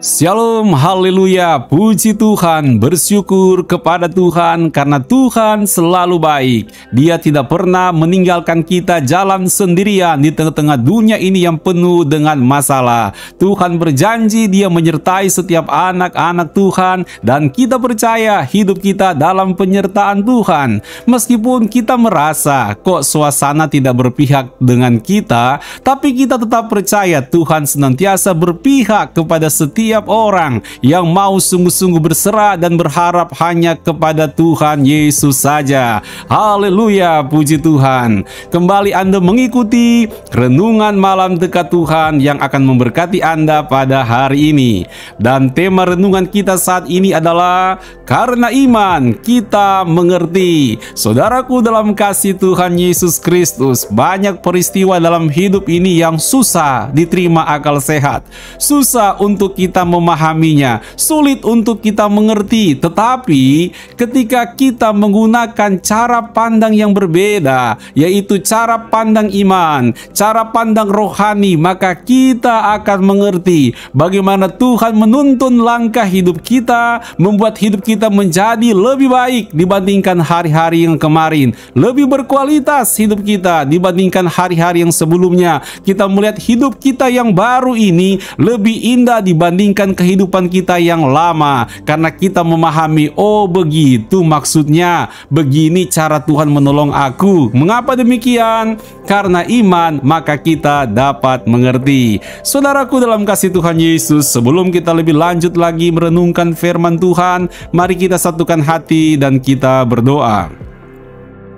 Shalom, haleluya, puji Tuhan, bersyukur kepada Tuhan karena Tuhan selalu baik. Dia tidak pernah meninggalkan kita jalan sendirian di tengah-tengah dunia ini yang penuh dengan masalah. Tuhan berjanji Dia menyertai setiap anak-anak Tuhan dan kita percaya hidup kita dalam penyertaan Tuhan. Meskipun kita merasa kok suasana tidak berpihak dengan kita, tapi kita tetap percaya Tuhan senantiasa berpihak kepada setiap orang yang mau sungguh-sungguh berserah dan berharap hanya kepada Tuhan Yesus saja. Haleluya, puji Tuhan. Kembali Anda mengikuti renungan malam dekat Tuhan yang akan memberkati Anda pada hari ini. Dan tema renungan kita saat ini adalah karena iman kita mengerti. Saudaraku dalam kasih Tuhan Yesus Kristus, banyak peristiwa dalam hidup ini yang susah diterima akal sehat, susah untuk kita memahaminya, sulit untuk kita mengerti. Tetapi ketika kita menggunakan cara pandang yang berbeda, yaitu cara pandang iman, cara pandang rohani, maka kita akan mengerti bagaimana Tuhan menuntun langkah hidup kita, membuat hidup kita menjadi lebih baik dibandingkan hari-hari yang kemarin, lebih berkualitas hidup kita dibandingkan hari-hari yang sebelumnya. Kita melihat hidup kita yang baru ini lebih indah dibandingkan kehidupan kita yang lama, karena kita memahami, oh begitu maksudnya, begini cara Tuhan menolong aku. Mengapa demikian? Karena iman maka kita dapat mengerti. Saudaraku dalam kasih Tuhan Yesus, sebelum kita lebih lanjut lagi merenungkan firman Tuhan, mari kita satukan hati dan kita berdoa.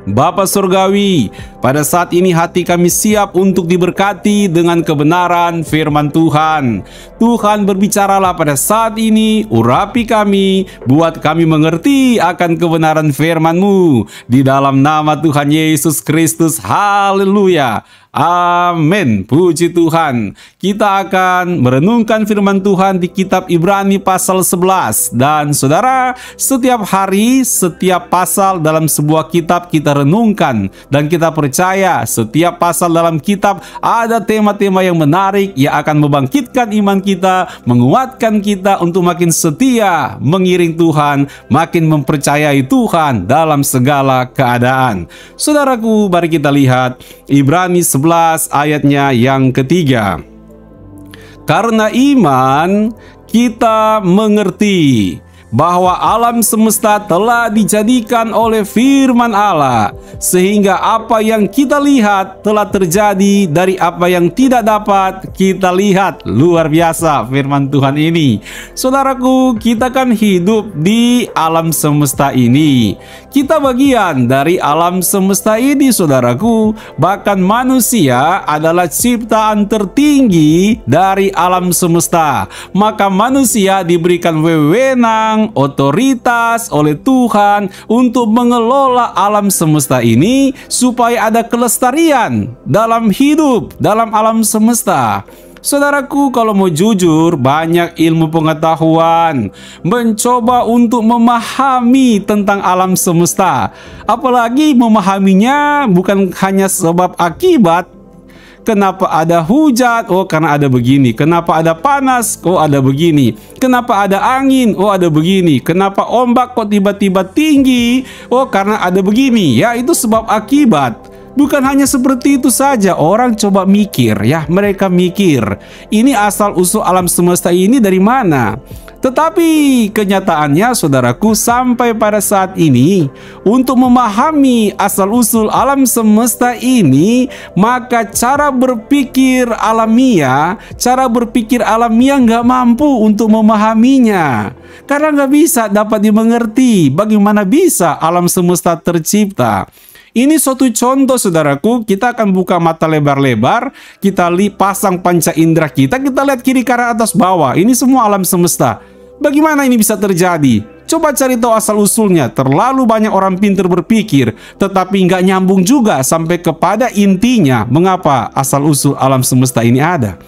Bapa Surgawi, pada saat ini hati kami siap untuk diberkati dengan kebenaran firman Tuhan. Tuhan berbicaralah pada saat ini, urapi kami, buat kami mengerti akan kebenaran firman-Mu. Di dalam nama Tuhan Yesus Kristus, haleluya. Amin, puji Tuhan. Kita akan merenungkan firman Tuhan di kitab Ibrani pasal 11. Dan saudara, setiap hari, setiap pasal dalam sebuah kitab kita renungkan. Dan kita percaya setiap pasal dalam kitab ada tema-tema yang menarik yang akan membangkitkan iman kita, menguatkan kita untuk makin setia mengiring Tuhan, makin mempercayai Tuhan dalam segala keadaan. Saudaraku, mari kita lihat Ibrani 11 ayatnya yang ketiga. Karena iman kita mengerti bahwa alam semesta telah dijadikan oleh firman Allah, sehingga apa yang kita lihat telah terjadi dari apa yang tidak dapat kita lihat. Luar biasa firman Tuhan ini. Saudaraku, kita kan hidup di alam semesta ini. Kita bagian dari alam semesta ini, saudaraku. Bahkan manusia adalah ciptaan tertinggi dari alam semesta. Maka manusia diberikan wewenang, otoritas oleh Tuhan untuk mengelola alam semesta ini supaya ada kelestarian dalam hidup dalam alam semesta. Saudaraku, kalau mau jujur, banyak ilmu pengetahuan mencoba untuk memahami tentang alam semesta. Apalagi memahaminya bukan hanya sebab akibat. Kenapa ada hujan? Oh, karena ada begini. Kenapa ada panas? Oh, ada begini. Kenapa ada angin? Oh, ada begini. Kenapa ombak kok tiba-tiba tinggi? Oh, karena ada begini. Ya, itu sebab akibat. Bukan hanya seperti itu saja. Orang coba mikir, ya, mereka mikir, ini asal-usul alam semesta ini dari mana? Tetapi kenyataannya, saudaraku, sampai pada saat ini, untuk memahami asal-usul alam semesta ini, maka cara berpikir alamiah nggak mampu untuk memahaminya. Karena nggak bisa dapat dimengerti bagaimana bisa alam semesta tercipta. Ini suatu contoh, saudaraku. Kita akan buka mata lebar-lebar, kita pasang panca indera kita lihat kiri kanan atas bawah. Ini semua alam semesta. Bagaimana ini bisa terjadi? Coba cari tahu asal-usulnya. Terlalu banyak orang pintar berpikir, tetapi nggak nyambung juga sampai kepada intinya mengapa asal-usul alam semesta ini ada.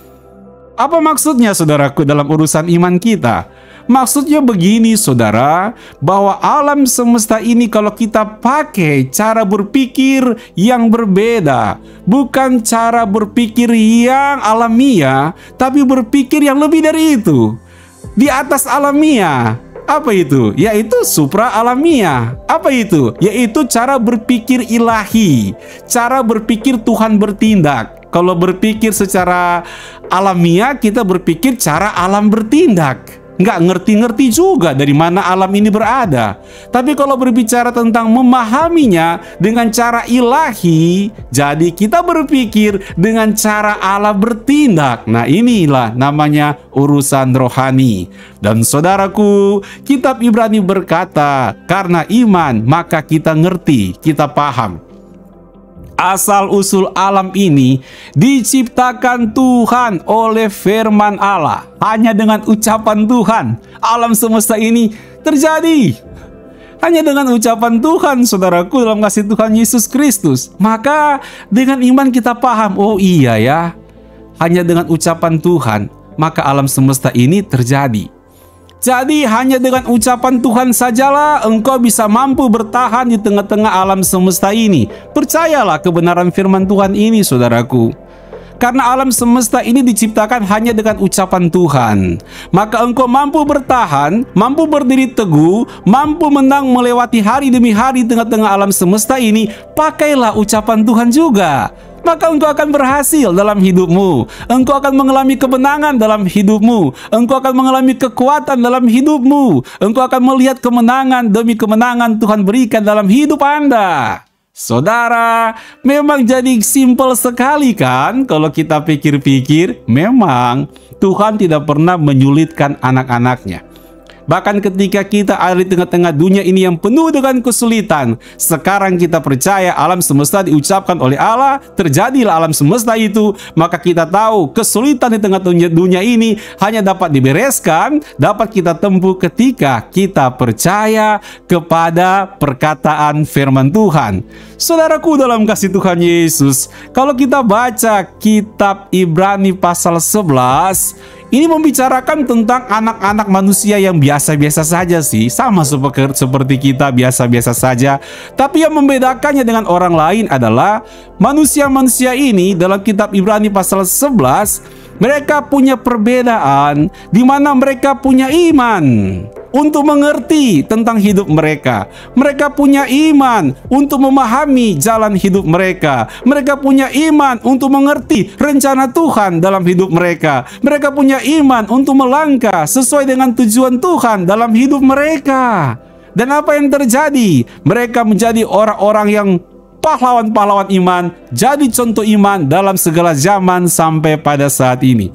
Apa maksudnya, saudaraku, dalam urusan iman kita? Maksudnya begini, saudara, bahwa alam semesta ini kalau kita pakai cara berpikir yang berbeda, bukan cara berpikir yang alamiah, tapi berpikir yang lebih dari itu. di atas alamiah. Apa itu? Yaitu supra alamiah. Apa itu? Yaitu cara berpikir ilahi, cara berpikir Tuhan bertindak. Kalau berpikir secara alamiah, kita berpikir cara alam bertindak. Nggak ngerti-ngerti juga dari mana alam ini berada. Tapi kalau berbicara tentang memahaminya dengan cara ilahi, jadi kita berpikir dengan cara Allah bertindak. Nah, inilah namanya urusan rohani. Dan saudaraku, kitab Ibrani berkata, karena iman maka kita ngerti, kita paham. Asal-usul alam ini diciptakan Tuhan oleh firman Allah. Hanya dengan ucapan Tuhan, alam semesta ini terjadi. Hanya dengan ucapan Tuhan, saudaraku, dalam kasih Tuhan Yesus Kristus. Maka dengan iman kita paham, oh iya ya, hanya dengan ucapan Tuhan, maka alam semesta ini terjadi. Jadi hanya dengan ucapan Tuhan sajalah engkau bisa mampu bertahan di tengah-tengah alam semesta ini. Percayalah kebenaran firman Tuhan ini, saudaraku. Karena alam semesta ini diciptakan hanya dengan ucapan Tuhan. Maka engkau mampu bertahan, mampu berdiri teguh, mampu menang melewati hari demi hari di tengah-tengah alam semesta ini. Pakailah ucapan Tuhan juga. Maka engkau akan berhasil dalam hidupmu. Engkau akan mengalami kemenangan dalam hidupmu. Engkau akan mengalami kekuatan dalam hidupmu. Engkau akan melihat kemenangan demi kemenangan Tuhan berikan dalam hidup Anda. Saudara, memang jadi simpel sekali kan? Kalau kita pikir-pikir, memang Tuhan tidak pernah menyulitkan anak-anaknya. Bahkan ketika kita ada di tengah-tengah dunia ini yang penuh dengan kesulitan, sekarang kita percaya alam semesta diucapkan oleh Allah, terjadilah alam semesta itu, maka kita tahu kesulitan di tengah dunia ini hanya dapat dibereskan, dapat kita tempuh ketika kita percaya kepada perkataan firman Tuhan. Saudaraku dalam kasih Tuhan Yesus, kalau kita baca kitab Ibrani pasal 11, ini membicarakan tentang anak-anak manusia yang biasa-biasa saja sih. Sama seperti kita biasa-biasa saja. Tapi yang membedakannya dengan orang lain adalah manusia-manusia ini dalam kitab Ibrani pasal 11, mereka punya perbedaan di mana mereka punya iman untuk mengerti tentang hidup mereka. Mereka punya iman untuk memahami jalan hidup mereka. Mereka punya iman untuk mengerti rencana Tuhan dalam hidup mereka. Mereka punya iman untuk melangkah sesuai dengan tujuan Tuhan dalam hidup mereka. Dan apa yang terjadi? Mereka menjadi orang-orang yang pahlawan-pahlawan iman, jadi contoh iman dalam segala zaman sampai pada saat ini.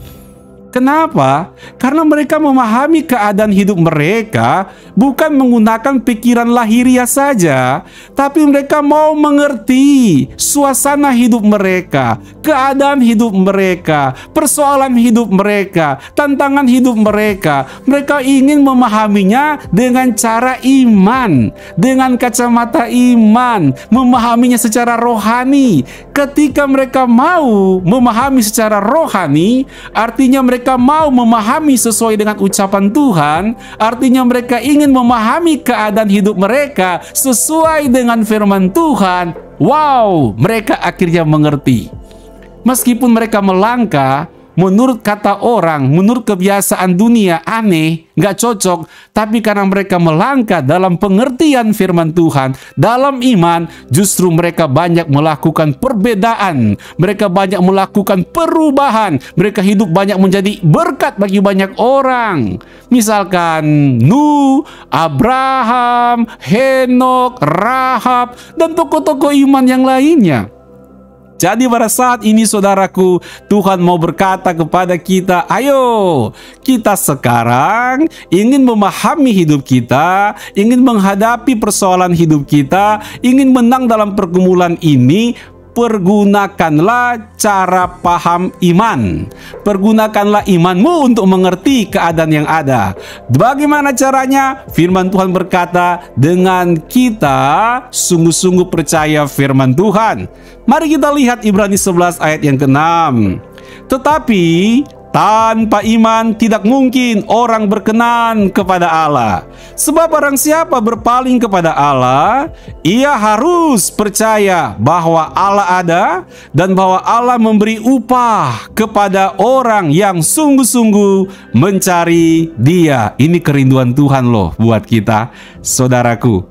Kenapa? Karena mereka memahami keadaan hidup mereka bukan menggunakan pikiran lahiriah saja, tapi mereka mau mengerti suasana hidup mereka, keadaan hidup mereka, persoalan hidup mereka, tantangan hidup mereka. Mereka ingin memahaminya dengan cara iman, dengan kacamata iman, memahaminya secara rohani. Ketika mereka mau memahami secara rohani, artinya mereka mau memahami sesuai dengan ucapan Tuhan, artinya mereka ingin memahami keadaan hidup mereka sesuai dengan firman Tuhan. Wow, mereka akhirnya mengerti. Meskipun mereka melangkah menurut kata orang, menurut kebiasaan dunia aneh, nggak cocok, tapi karena mereka melangkah dalam pengertian firman Tuhan, dalam iman, justru mereka banyak melakukan perbedaan, mereka banyak melakukan perubahan, mereka hidup banyak menjadi berkat bagi banyak orang. Misalkan Nuh, Abraham, Henok, Rahab, dan tokoh-tokoh iman yang lainnya. Jadi pada saat ini saudaraku, Tuhan mau berkata kepada kita, ayo kita sekarang ingin memahami hidup kita, ingin menghadapi persoalan hidup kita, ingin menang dalam pergumulan ini. Pergunakanlah cara paham iman. Pergunakanlah imanmu untuk mengerti keadaan yang ada. Bagaimana caranya? Firman Tuhan berkata, dengan kita sungguh-sungguh percaya firman Tuhan. Mari kita lihat Ibrani 11 ayat yang ke-6. Tetapi Tanpa iman tidak mungkin orang berkenan kepada Allah. Sebab barang siapa berpaling kepada Allah, ia harus percaya bahwa Allah ada dan bahwa Allah memberi upah kepada orang yang sungguh-sungguh mencari Dia. Ini kerinduan Tuhan loh buat kita, saudaraku.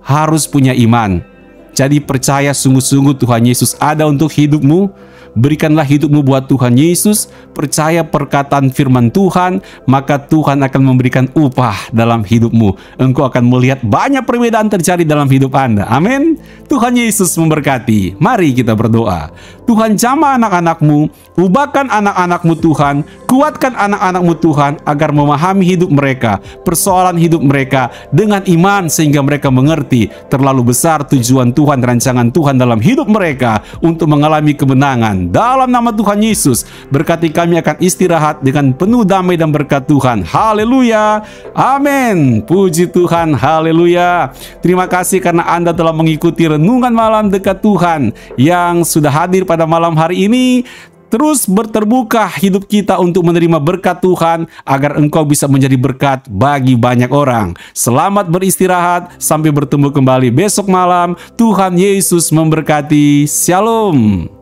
Harus punya iman. Jadi percaya sungguh-sungguh Tuhan Yesus ada untuk hidupmu. Berikanlah hidupmu buat Tuhan Yesus, percaya perkataan firman Tuhan, maka Tuhan akan memberikan upah dalam hidupmu. Engkau akan melihat banyak perbedaan terjadi dalam hidup Anda. Amin. Tuhan Yesus memberkati. Mari kita berdoa. Tuhan, jamah anak-anakmu, ubahkan anak-anakmu Tuhan, kuatkan anak-anakmu Tuhan, agar memahami hidup mereka, persoalan hidup mereka dengan iman, sehingga mereka mengerti terlalu besar tujuan Tuhan, rancangan Tuhan dalam hidup mereka untuk mengalami kemenangan. Dalam nama Tuhan Yesus, berkati kami akan istirahat dengan penuh damai dan berkat Tuhan. Haleluya. Amin. Puji Tuhan. Haleluya. Terima kasih karena Anda telah mengikuti renungan malam dekat Tuhan yang sudah hadir pada malam hari ini. Terus terbuka hidup kita untuk menerima berkat Tuhan, agar engkau bisa menjadi berkat bagi banyak orang. Selamat beristirahat, sampai bertemu kembali besok malam. Tuhan Yesus memberkati. Shalom.